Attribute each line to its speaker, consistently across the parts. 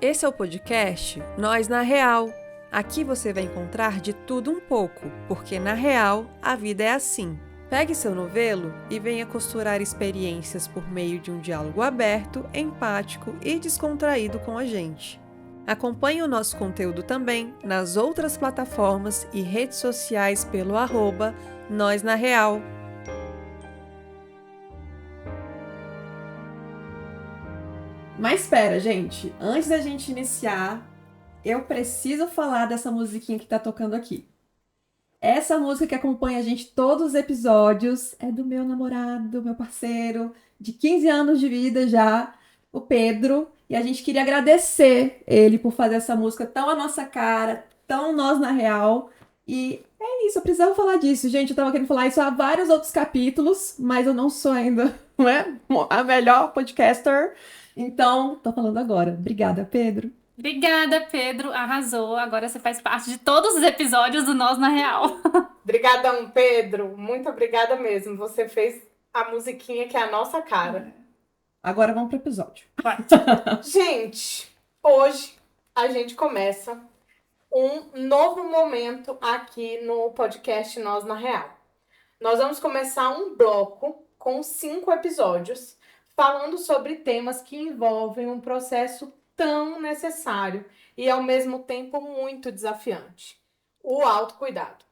Speaker 1: Esse é o podcast Nós na Real. Aqui você vai encontrar de tudo um pouco, porque na real a vida é assim. Pegue seu novelo e venha costurar experiências por meio de um diálogo aberto, empático e descontraído com a gente. Acompanhe o nosso conteúdo também nas outras plataformas e redes sociais pelo @Nós na Real. Mas espera, gente, antes da gente iniciar, eu preciso falar dessa musiquinha que tá tocando aqui. Essa música que acompanha a gente todos os episódios é do meu namorado, meu parceiro, de 15 anos de vida já, o Pedro. E a gente queria agradecer ele por fazer essa música tão à nossa cara, tão nós na real. E é isso, eu precisava falar disso. Gente, eu tava querendo falar isso há vários outros capítulos, mas eu não sou ainda, não é? A melhor podcaster. Então, tô falando agora. Obrigada, Pedro.
Speaker 2: Obrigada, Pedro. Arrasou. Agora você faz parte de todos os episódios do Nós na Real.
Speaker 3: Obrigadão, Pedro. Muito obrigada mesmo. Você fez a musiquinha que é a nossa cara.
Speaker 1: Agora vamos pro episódio.
Speaker 2: Vai.
Speaker 3: Gente, hoje a gente começa um novo momento aqui no podcast Nós na Real. Nós vamos começar um bloco com 5 episódios falando sobre temas que envolvem um processo tão necessário e ao mesmo tempo muito desafiante: o autocuidado.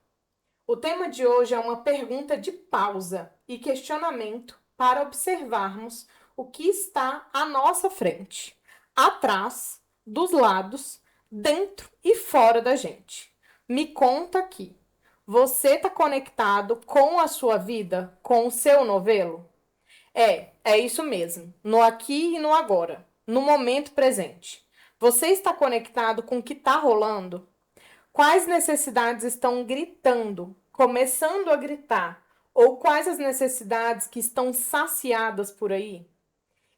Speaker 3: O tema de hoje é uma pergunta de pausa e questionamento para observarmos o que está à nossa frente, atrás, dos lados, dentro e fora da gente. Me conta aqui, você está conectado com a sua vida, com o seu novelo? É isso mesmo, no aqui e no agora, no momento presente. Você está conectado com o que está rolando? Quais necessidades estão gritando, começando a gritar? Ou quais as necessidades que estão saciadas por aí?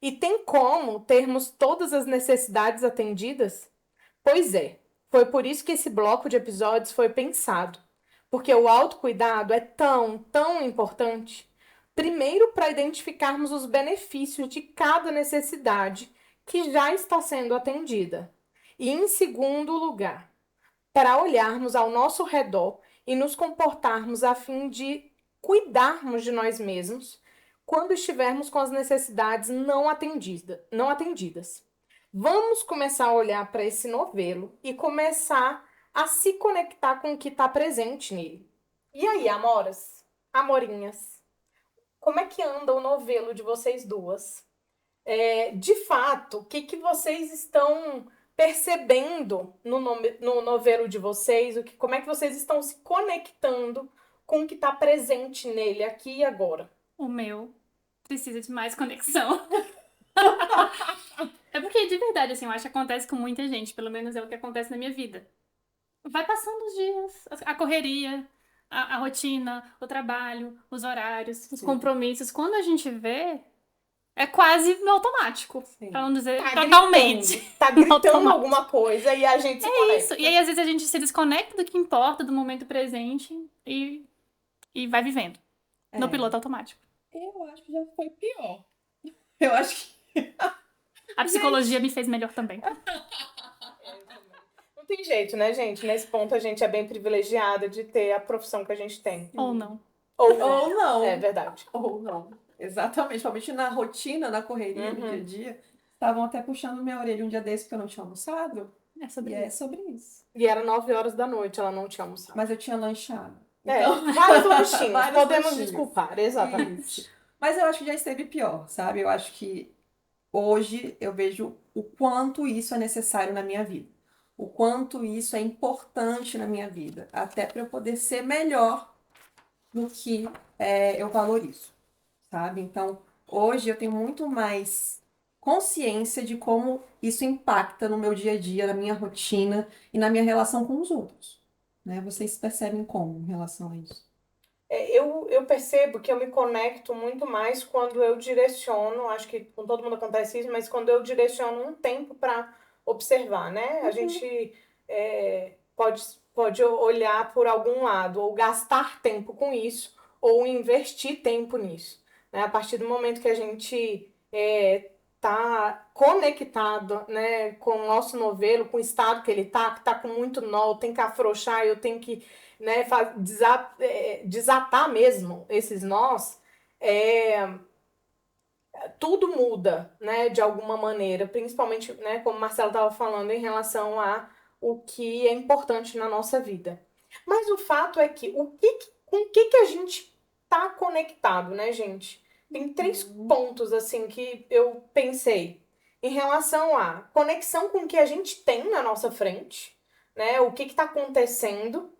Speaker 3: E tem como termos todas as necessidades atendidas? Pois é, foi por isso que esse bloco de episódios foi pensado. Porque o autocuidado é tão importante. Primeiro, para identificarmos os benefícios de cada necessidade que já está sendo atendida. E em segundo lugar, para olharmos ao nosso redor e nos comportarmos a fim de cuidarmos de nós mesmos quando estivermos com as necessidades não atendidas. Vamos começar a olhar para esse novelo e começar a se conectar com o que está presente nele. E aí, amoras? Amorinhas? Como é que anda o novelo de vocês duas? De fato, o que vocês estão percebendo no novelo de vocês? Como é que vocês estão se conectando com o que está presente nele aqui e agora?
Speaker 2: O meu precisa de mais conexão. É porque, de verdade, assim, eu acho que acontece com muita gente. Pelo menos é o que acontece na minha vida. Vai passando os dias, a correria, a rotina, o trabalho, os horários, os compromissos. Quando a gente vê, é quase no automático.
Speaker 3: Sim.
Speaker 2: Pra não dizer
Speaker 3: Tá
Speaker 2: totalmente.
Speaker 3: Tá gritando
Speaker 2: Automático.
Speaker 3: alguma coisa e a gente se conecta.
Speaker 2: Isso. E aí, às vezes, a gente se desconecta do que importa, do momento presente e vai vivendo. No piloto automático.
Speaker 1: Eu acho que já foi pior. Eu acho que...
Speaker 2: A psicologia me fez melhor também.
Speaker 3: Não tem jeito, né, gente? Nesse ponto a gente é bem privilegiada de ter a profissão que a gente tem.
Speaker 2: Ou não.
Speaker 3: Ou
Speaker 1: não.
Speaker 3: É verdade.
Speaker 1: Ou não. Exatamente. Principalmente na rotina, na correria do dia a dia. Estavam até puxando minha orelha um dia desse porque eu não tinha almoçado.
Speaker 2: É sobre
Speaker 1: E é
Speaker 2: isso.
Speaker 1: sobre isso.
Speaker 3: E era 9 horas da noite, ela não tinha almoçado.
Speaker 1: Mas eu tinha lanchado.
Speaker 3: Vários lanchinhos.
Speaker 1: Vários
Speaker 3: Podemos
Speaker 1: lanchinhos.
Speaker 3: desculpar, exatamente.
Speaker 1: Isso. Mas eu acho que já esteve pior, sabe? Eu acho que hoje eu vejo o quanto isso é necessário na minha vida. O quanto isso é importante na minha vida. Até para eu poder ser melhor no que eu valorizo, sabe? Então, hoje eu tenho muito mais consciência de como isso impacta no meu dia a dia, na minha rotina e na minha relação com os outros, né? Vocês percebem como em relação a isso?
Speaker 3: Eu percebo que eu me conecto muito mais quando eu direciono, acho que com todo mundo acontece isso, mas quando eu direciono um tempo para observar, né? A gente pode olhar por algum lado, ou gastar tempo com isso, ou investir tempo nisso, né? A partir do momento que a gente tá conectado, né, com o nosso novelo, com o estado que ele tá, que tá com muito nó, tem que afrouxar, eu tenho que, né, desatar mesmo esses nós, tudo muda, né, de alguma maneira, principalmente, né, como o Marcelo estava falando, em relação a o que é importante na nossa vida. Mas o fato é que com o que a gente tá conectado, né, gente? Tem 3 pontos assim que eu pensei em relação à conexão com o que a gente tem na nossa frente, né? O que está acontecendo.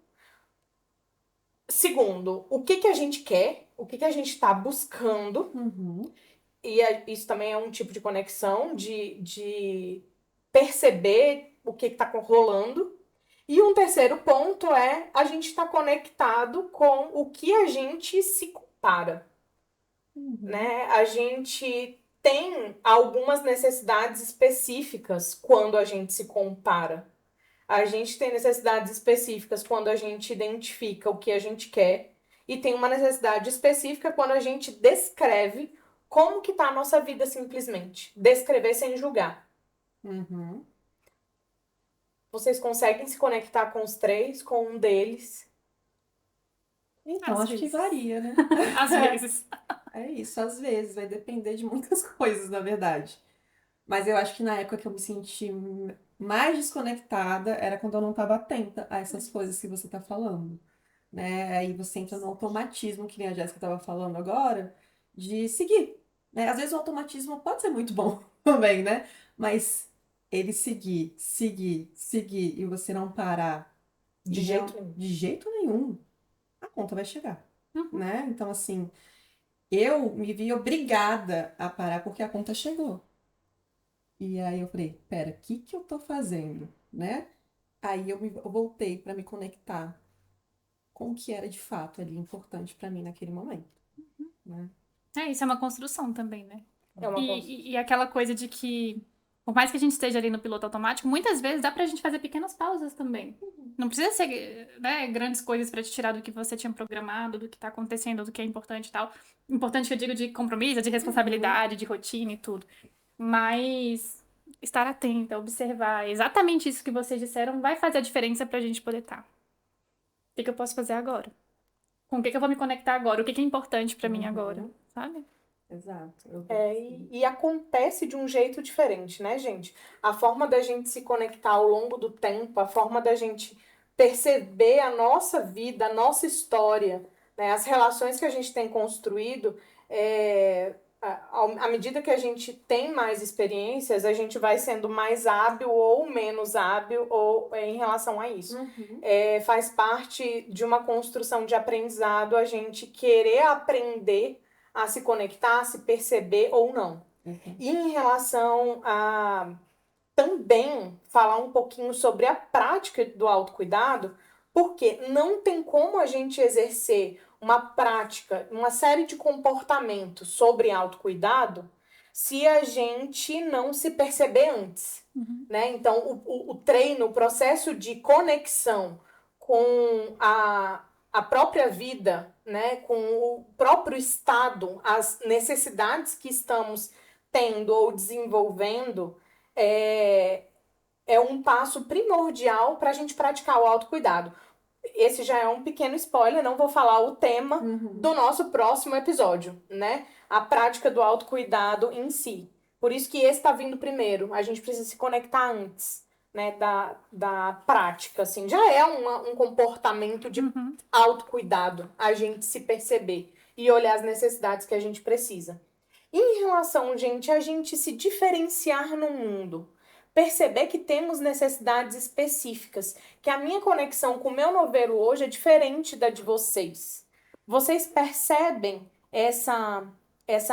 Speaker 3: Segundo, o que a gente quer, o que a gente está buscando. E isso também é um tipo de conexão, de perceber o que está rolando. E um terceiro ponto é a gente estar conectado com o que a gente se compara. Né? A gente tem algumas necessidades específicas quando a gente se compara. A gente tem necessidades específicas quando a gente identifica o que a gente quer. E tem uma necessidade específica quando a gente descreve como que tá a nossa vida simplesmente. Descrever sem julgar. Vocês conseguem se conectar com os 3, com um deles?
Speaker 1: Então,
Speaker 2: Às
Speaker 1: acho que
Speaker 2: vezes.
Speaker 1: varia, né?
Speaker 2: Às vezes.
Speaker 1: É isso, às vezes, vai depender de muitas coisas, na verdade. Mas eu acho que na época que eu me senti mais desconectada era quando eu não estava atenta a essas coisas que você está falando, né? Aí você entra no automatismo, que nem a Jéssica estava falando agora, de seguir, né? Às vezes o automatismo pode ser muito bom também, né? Mas ele seguir e você não parar
Speaker 3: De jeito nenhum.
Speaker 1: de jeito nenhum, a conta vai chegar, né? Então, assim, eu me vi obrigada a parar porque a conta chegou. E aí eu falei, pera, o que eu tô fazendo, né? Aí eu voltei para me conectar com o que era de fato ali importante para mim naquele momento, né?
Speaker 2: Isso é uma construção também, né?
Speaker 3: É uma construção.
Speaker 2: E aquela coisa de que, por mais que a gente esteja ali no piloto automático, muitas vezes dá pra gente fazer pequenas pausas também. Não precisa ser, né, grandes coisas pra te tirar do que você tinha programado, do que tá acontecendo, do que é importante e tal. Importante que eu digo de compromisso, de responsabilidade, de rotina e tudo. Mas estar atenta, observar exatamente isso que vocês disseram vai fazer a diferença pra gente poder estar. O que eu posso fazer agora? Com o que eu vou me conectar agora? O que é importante pra mim agora? Sabe?
Speaker 1: Exato.
Speaker 3: E acontece de um jeito diferente, né, gente? A forma da gente se conectar ao longo do tempo, a forma da gente perceber a nossa vida, a nossa história, né, as relações que a gente tem construído, à medida que a gente tem mais experiências, a gente vai sendo mais hábil ou menos hábil em relação a isso. Faz parte de uma construção de aprendizado a gente querer aprender a se conectar, a se perceber ou não. E em relação a também falar um pouquinho sobre a prática do autocuidado, porque não tem como a gente exercer uma prática, uma série de comportamentos sobre autocuidado se a gente não se perceber antes. Né? Então, o treino, o processo de conexão com a própria vida, né, com o próprio estado, as necessidades que estamos tendo ou desenvolvendo, é um passo primordial para a gente praticar o autocuidado. Esse já é um pequeno spoiler, não vou falar o tema do nosso próximo episódio, né? A prática do autocuidado em si. Por isso que esse está vindo primeiro. A gente precisa se conectar antes, né, da prática, assim. Já é um comportamento de autocuidado, a gente se perceber e olhar as necessidades que a gente precisa. E em relação, gente, a gente se diferenciar no mundo, perceber que temos necessidades específicas, que a minha conexão com o meu novelo hoje é diferente da de vocês. Vocês percebem essa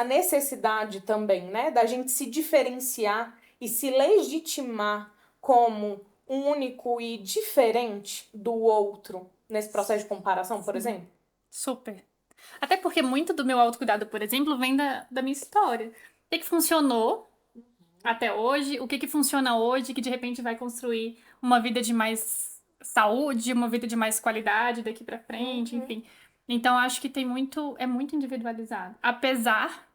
Speaker 3: necessidade também, né, da gente se diferenciar e se legitimar como único e diferente do outro nesse processo de comparação, por exemplo?
Speaker 2: Super. Até porque muito do meu autocuidado, por exemplo, vem da minha história. O que funcionou até hoje, o que funciona hoje, que de repente vai construir uma vida de mais saúde, uma vida de mais qualidade daqui pra frente, enfim. Então, acho que é muito individualizado. Apesar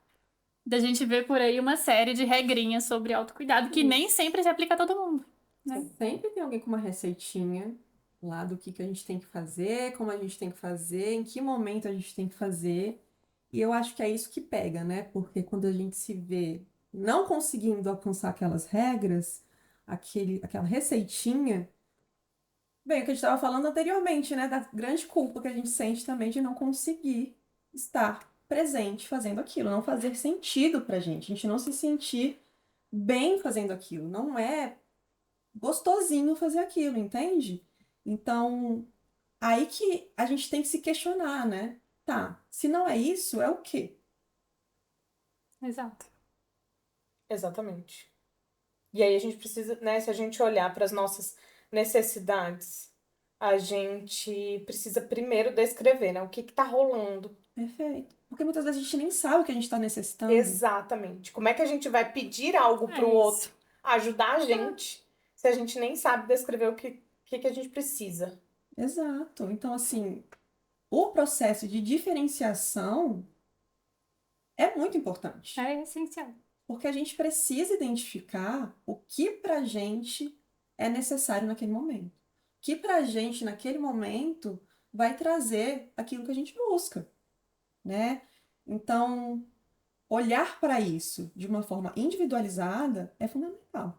Speaker 2: Da gente ver por aí uma série de regrinhas sobre autocuidado que nem sempre se aplica a todo mundo, né?
Speaker 1: Sempre tem alguém com uma receitinha lá do que a gente tem que fazer, como a gente tem que fazer, em que momento a gente tem que fazer. E eu acho que é isso que pega, né? Porque quando a gente se vê não conseguindo alcançar aquelas regras, aquela receitinha, bem, o que a gente estava falando anteriormente, né? Da grande culpa que a gente sente também de não conseguir estar presente fazendo aquilo, não fazer sentido pra gente, a gente não se sentir bem fazendo aquilo, não é gostosinho fazer aquilo, entende? Então, aí que a gente tem que se questionar, né? Tá, se não é isso, é o quê?
Speaker 2: Exato.
Speaker 3: Exatamente. E aí a gente precisa, né, se a gente olhar para as nossas necessidades, a gente precisa primeiro descrever, né, o que tá rolando.
Speaker 1: Perfeito. Porque muitas vezes a gente nem sabe o que a gente está necessitando.
Speaker 3: Exatamente. Como é que a gente vai pedir algo
Speaker 2: É
Speaker 3: pro
Speaker 2: isso.
Speaker 3: outro ajudar a gente se a gente nem sabe descrever o que a gente precisa?
Speaker 1: Exato. Então, assim, o processo de diferenciação é muito importante.
Speaker 2: É essencial.
Speaker 1: Porque a gente precisa identificar o que pra gente é necessário naquele momento. O que pra gente, naquele momento, vai trazer aquilo que a gente busca, né? Então, olhar para isso de uma forma individualizada é fundamental.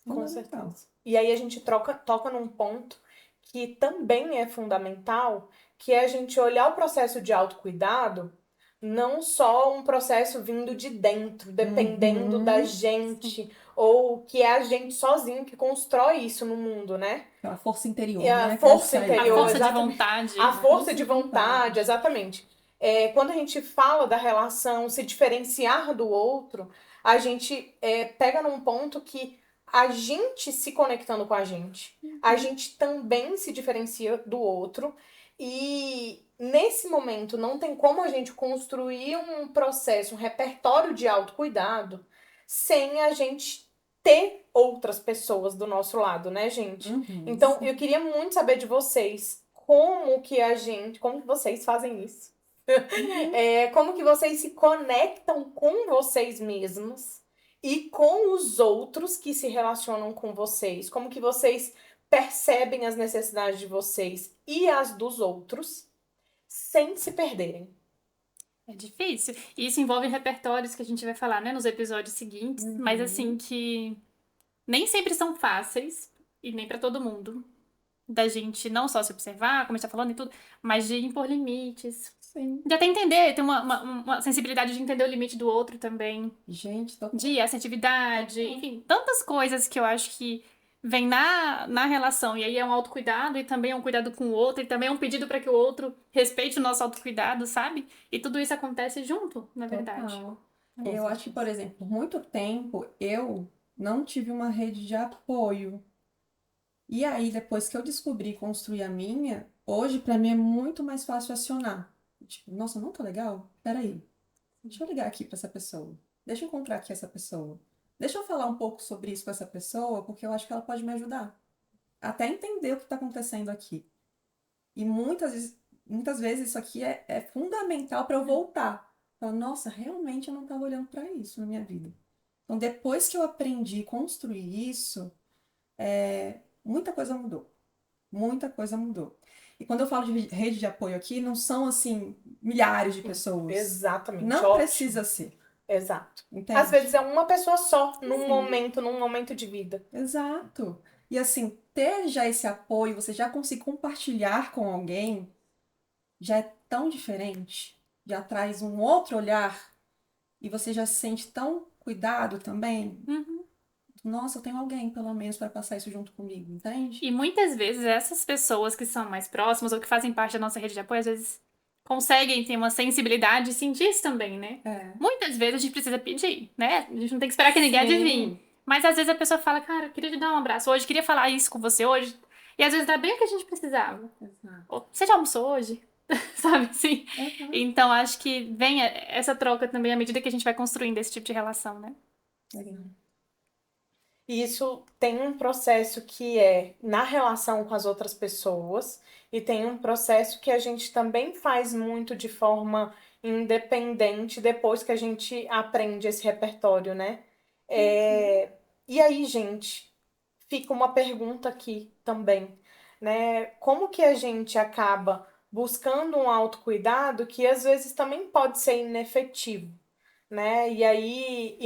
Speaker 3: Com
Speaker 1: Fundamental.
Speaker 3: certeza. E aí a gente toca num ponto que também é fundamental, que é a gente olhar o processo de autocuidado não só um processo vindo de dentro, dependendo da
Speaker 1: Uhum.
Speaker 3: gente, ou que é a gente sozinho que constrói isso no mundo, né?
Speaker 1: Aquela força interior,
Speaker 3: E a
Speaker 1: né? Que
Speaker 3: força
Speaker 1: vai sair.
Speaker 2: A
Speaker 3: interior,
Speaker 2: força de
Speaker 3: exatamente.
Speaker 2: vontade.
Speaker 3: A força
Speaker 1: força
Speaker 3: de
Speaker 1: de
Speaker 3: vontade,
Speaker 1: vontade.
Speaker 3: exatamente. Quando a gente fala da relação se diferenciar do outro, a gente pega num ponto que a gente se conectando com a gente também se diferencia do outro. E nesse momento não tem como a gente construir um processo, um repertório de autocuidado sem a gente ter outras pessoas do nosso lado, né, gente?
Speaker 1: Uhum.
Speaker 3: Então, eu queria muito saber de vocês como que vocês fazem isso? Como que vocês se conectam com vocês mesmos e com os outros que se relacionam com vocês? Como que vocês percebem as necessidades de vocês e as dos outros sem se perderem?
Speaker 2: É difícil. E isso envolve repertórios que a gente vai falar, né, nos episódios seguintes, mas assim que nem sempre são fáceis e nem pra todo mundo. Da gente não só se observar, como a gente tá falando e tudo, mas de impor limites.
Speaker 1: Sim.
Speaker 2: De até entender, ter uma sensibilidade de entender o limite do outro também.
Speaker 1: Gente, tô...
Speaker 2: De assertividade, enfim, tantas coisas que eu acho que vem na relação. E aí é um autocuidado e também é um cuidado com o outro, e também é um pedido para que o outro respeite o nosso autocuidado, sabe? E tudo isso acontece junto, na verdade.
Speaker 1: Total. Eu acho que, por exemplo, por muito tempo eu não tive uma rede de apoio. E aí, depois que eu descobri e construí a minha, hoje pra mim é muito mais fácil acionar. Tipo, nossa, não tô legal? Peraí, deixa eu ligar aqui pra essa pessoa. Deixa eu encontrar aqui essa pessoa. Deixa eu falar um pouco sobre isso com essa pessoa, porque eu acho que ela pode me ajudar. Até entender o que tá acontecendo aqui. E muitas vezes isso aqui é fundamental para eu voltar. Falar, nossa, realmente eu não estava olhando para isso na minha vida. Então, depois que eu aprendi a construir isso, muita coisa mudou. Muita coisa mudou. E quando eu falo de rede de apoio aqui, não são, assim, milhares de pessoas.
Speaker 3: Exatamente.
Speaker 1: Não
Speaker 3: ótimo.
Speaker 1: precisa ser.
Speaker 3: Exato.
Speaker 1: Entende?
Speaker 3: Às vezes é uma pessoa só, num
Speaker 1: Sim.
Speaker 3: momento de vida.
Speaker 1: Exato. E assim, ter já esse apoio, você já conseguir compartilhar com alguém, já é tão diferente, já traz um outro olhar e você já se sente tão cuidado também.
Speaker 2: Uhum.
Speaker 1: Nossa, eu tenho alguém, pelo menos, para passar isso junto comigo, entende?
Speaker 2: E muitas vezes essas pessoas que são mais próximas ou que fazem parte da nossa rede de apoio, às vezes conseguem ter uma sensibilidade e sentir isso também, né?
Speaker 1: É.
Speaker 2: Muitas vezes a gente precisa pedir, né? A gente não tem que esperar que ninguém adivinhe. Mas às vezes a pessoa fala, cara, eu queria te dar um abraço hoje, queria falar isso com você hoje. E às vezes dá bem o que a gente precisava.
Speaker 1: Exato.
Speaker 2: Ou, você já almoçou hoje? Sabe assim?
Speaker 1: Uhum.
Speaker 2: Então acho que vem essa troca também à medida que a gente vai construindo esse tipo de relação, né?
Speaker 1: Legal.
Speaker 3: E isso tem um processo que é na relação com as outras pessoas, e tem um processo que a gente também faz muito de forma independente depois que a gente aprende esse repertório, né? E aí, gente, fica uma pergunta aqui também, né? Como que a gente acaba buscando um autocuidado que às vezes também pode ser inefetivo, né? E aí,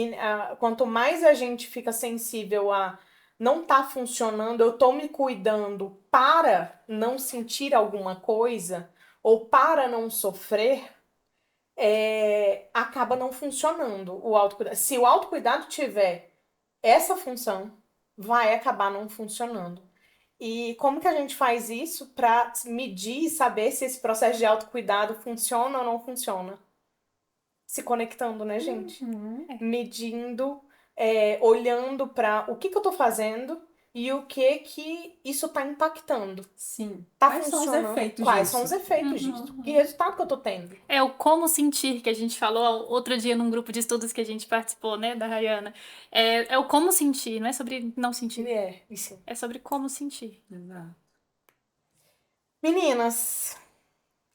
Speaker 3: quanto mais a gente fica sensível a não tá funcionando, eu tô me cuidando para não sentir alguma coisa ou para não sofrer, acaba não funcionando o autocuidado. Se o autocuidado tiver essa função, vai acabar não funcionando. E como que a gente faz isso para medir e saber se esse processo de autocuidado funciona ou não funciona? Se conectando, né, gente? Medindo, olhando para o que eu tô fazendo e o que isso tá impactando.
Speaker 1: Sim.
Speaker 3: Tá
Speaker 1: Quais são os
Speaker 3: funcionando?
Speaker 1: efeitos
Speaker 3: Quais
Speaker 1: disso?
Speaker 3: são os efeitos disso? Que resultado que eu tô tendo?
Speaker 2: É o como sentir que a gente falou outro dia num grupo de estudos que a gente participou, né, da Rayana. É o como sentir, não é sobre não sentir.
Speaker 3: Isso.
Speaker 2: É sobre como sentir.
Speaker 1: Exato.
Speaker 3: Meninas,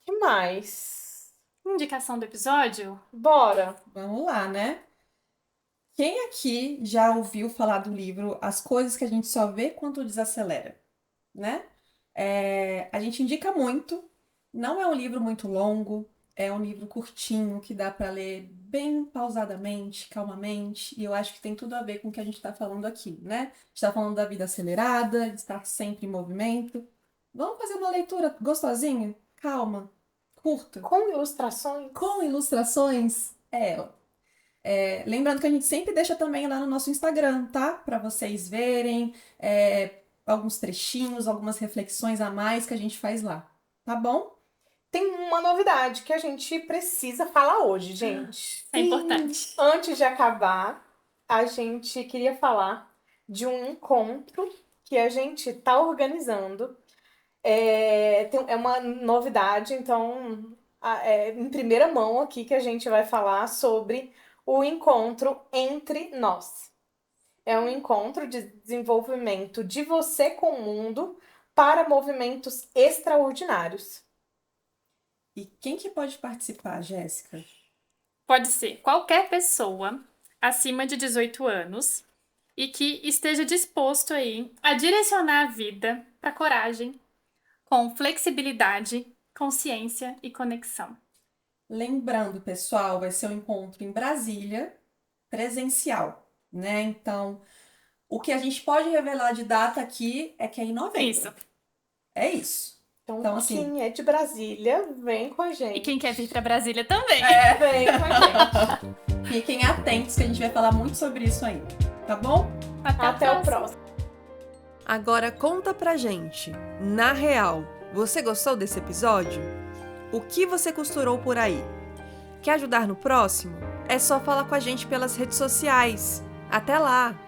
Speaker 3: que mais?
Speaker 2: Indicação do episódio?
Speaker 3: Bora!
Speaker 1: Vamos lá, né? Quem aqui já ouviu falar do livro As Coisas que a gente só vê quando desacelera, né? A gente indica muito, não é um livro muito longo, é um livro curtinho que dá para ler bem pausadamente, calmamente, e eu acho que tem tudo a ver com o que a gente está falando aqui, né? A gente está falando da vida acelerada, de estar sempre em movimento. Vamos fazer uma leitura gostosinha, calma, curta,
Speaker 3: Com ilustrações?
Speaker 1: com ilustrações? Lembrando que a gente sempre deixa também lá no nosso Instagram, tá? Para vocês verem alguns trechinhos, algumas reflexões a mais que a gente faz lá, tá bom?
Speaker 3: Tem uma novidade que a gente precisa falar hoje, gente.
Speaker 2: É importante.
Speaker 3: Antes de acabar, a gente queria falar de um encontro que a gente tá organizando. É uma novidade, então, em primeira mão aqui que a gente vai falar sobre o encontro entre nós. É um encontro de desenvolvimento de você com o mundo para movimentos extraordinários.
Speaker 1: E quem que pode participar, Jéssica?
Speaker 2: Pode ser qualquer pessoa acima de 18 anos e que esteja disposto aí a direcionar a vida para coragem, com flexibilidade, consciência e conexão.
Speaker 1: Lembrando, pessoal, vai ser um encontro em Brasília, presencial, né? Então, o que a gente pode revelar de data aqui é que é em novembro.
Speaker 2: Isso.
Speaker 1: É isso.
Speaker 3: Então,
Speaker 1: assim,
Speaker 3: quem é de Brasília, vem com a gente.
Speaker 2: E quem quer vir para Brasília também.
Speaker 3: Vem com a gente.
Speaker 1: Fiquem atentos que a gente vai falar muito sobre isso ainda, tá bom?
Speaker 3: Até o próximo.
Speaker 1: Agora conta pra gente, na real, você gostou desse episódio? O que você costurou por aí? Quer ajudar no próximo? É só falar com a gente pelas redes sociais. Até lá!